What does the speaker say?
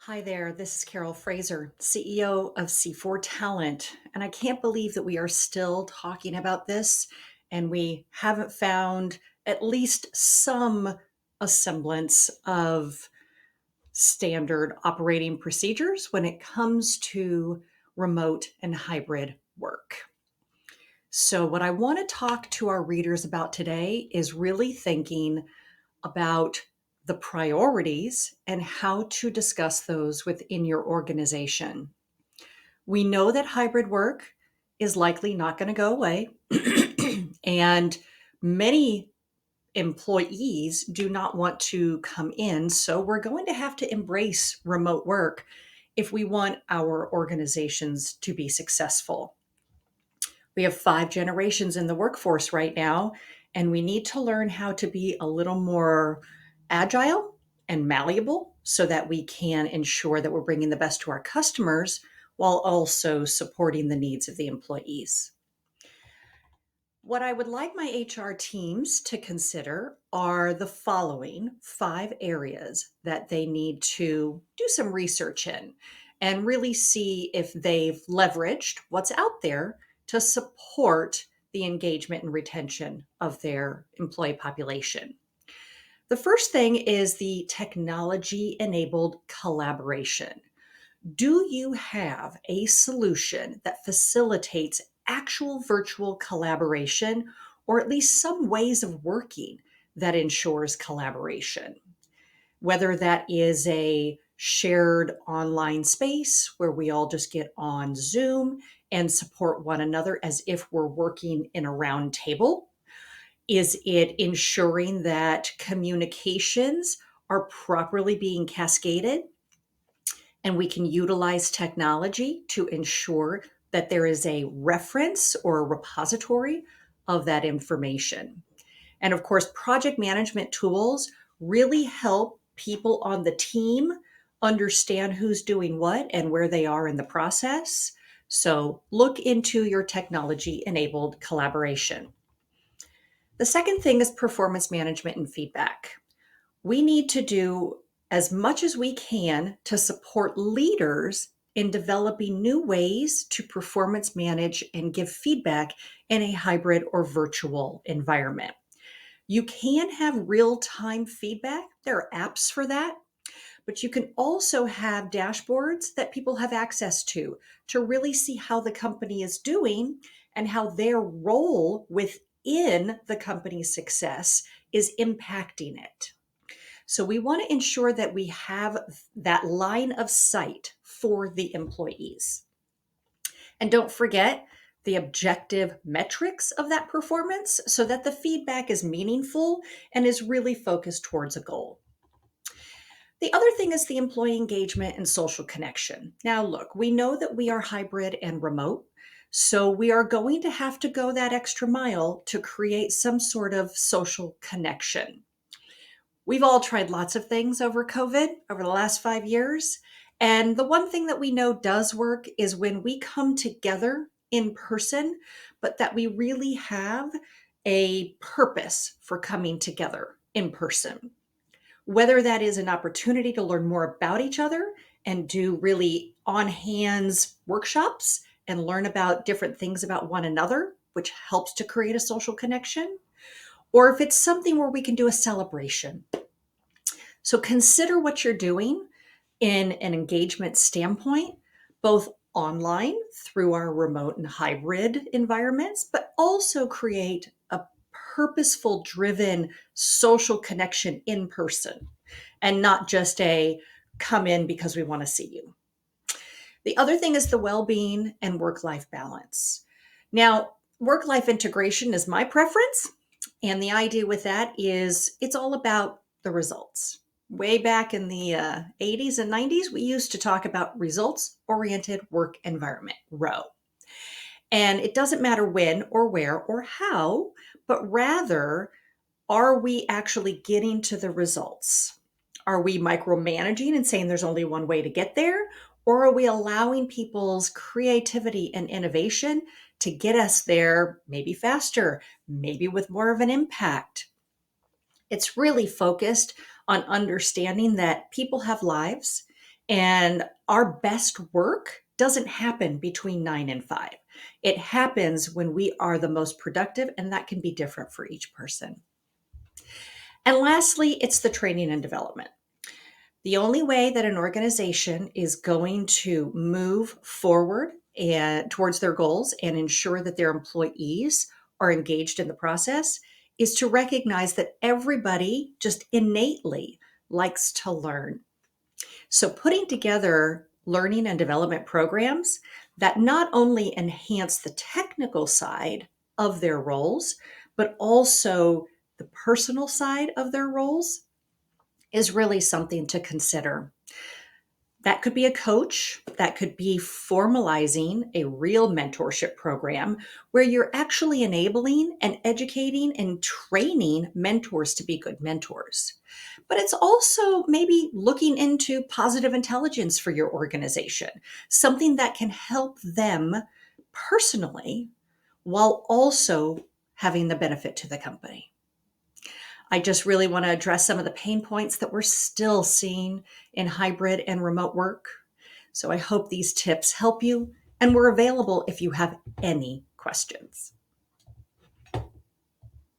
Hi there, this is Carol Fraser, CEO of C4 Talent, and I can't believe that we are still talking about this and we haven't found at least some semblance of standard operating procedures when it comes to remote and hybrid work. So, what I want to talk to our readers about today is really thinking about the priorities and how to discuss those within your organization. We know that hybrid work is likely not going to go away, and many employees do not want to come in. So, we're going to have to embrace remote work if we want our organizations to be successful. We have 5 generations in the workforce right now, and we need to learn how to be a little more agile and malleable so that we can ensure that we're bringing the best to our customers while also supporting the needs of the employees. What I would like my HR teams to consider are the following 5 areas that they need to do some research in and really see if they've leveraged what's out there to support the engagement and retention of their employee population. The first thing is the technology enabled collaboration. Do you have a solution that facilitates actual virtual collaboration or at least some ways of working that ensures collaboration? Whether that is a shared online space where we all just get on Zoom and support one another as if we're working in a round table. Is it ensuring that communications are properly being cascaded and we can utilize technology to ensure that there is a reference or a repository of that information? And of course, project management tools really help people on the team understand who's doing what and where they are in the process. So look into your technology enabled collaboration. The second thing is performance management and feedback. We need to do as much as we can to support leaders in developing new ways to performance manage and give feedback in a hybrid or virtual environment. You can have real time feedback. There are apps for that, but you can also have dashboards that people have access to really see how the company is doing and how their role within the company's success is impacting it. So we want to ensure that we have that line of sight for the employees. And don't forget the objective metrics of that performance so that the feedback is meaningful and is really focused towards a goal. The other thing is the employee engagement and social connection. Now, look, we know that we are hybrid and remote, so we are going to have to go that extra mile to create some sort of social connection. We've all tried lots of things over COVID over the last 5 years. And the one thing that we know does work is when we come together in person, but that we really have a purpose for coming together in person. Whether that is an opportunity to learn more about each other and do really on hands workshops and learn about different things about one another, which helps to create a social connection, or if it's something where we can do a celebration. So consider what you're doing in an engagement standpoint, both online through our remote and hybrid environments, but also create a purposeful driven social connection in person and not just a come in because we want to see you. The other thing is the well being and work life balance. Now, work life integration is my preference. And the idea with that is it's all about the results. Way back in the 80s and 90s, we used to talk about results oriented work environment, ROWE. And it doesn't matter when or where or how, but rather, are we actually getting to the results? Are we micromanaging and saying there's only one way to get there? Or are we allowing people's creativity and innovation to get us there maybe faster, maybe with more of an impact? It's really focused on understanding that people have lives And our best work doesn't happen between 9 and 5. It happens when we are the most productive, and that can be different for each person. And lastly, it's the training and development. The only way that an organization is going to move forward and towards their goals and ensure that their employees are engaged in the process is to recognize that everybody just innately likes to learn. So, putting together learning and development programs that not only enhance the technical side of their roles, but also the personal side of their roles is really something to consider. That could be a coach, that could be formalizing a real mentorship program where you're actually enabling and educating and training mentors to be good mentors. But it's also maybe looking into positive intelligence for your organization, something that can help them personally while also having the benefit to the company. I just really want to address some of the pain points that we're still seeing in hybrid and remote work. So I hope these tips help you, and we're available if you have any questions.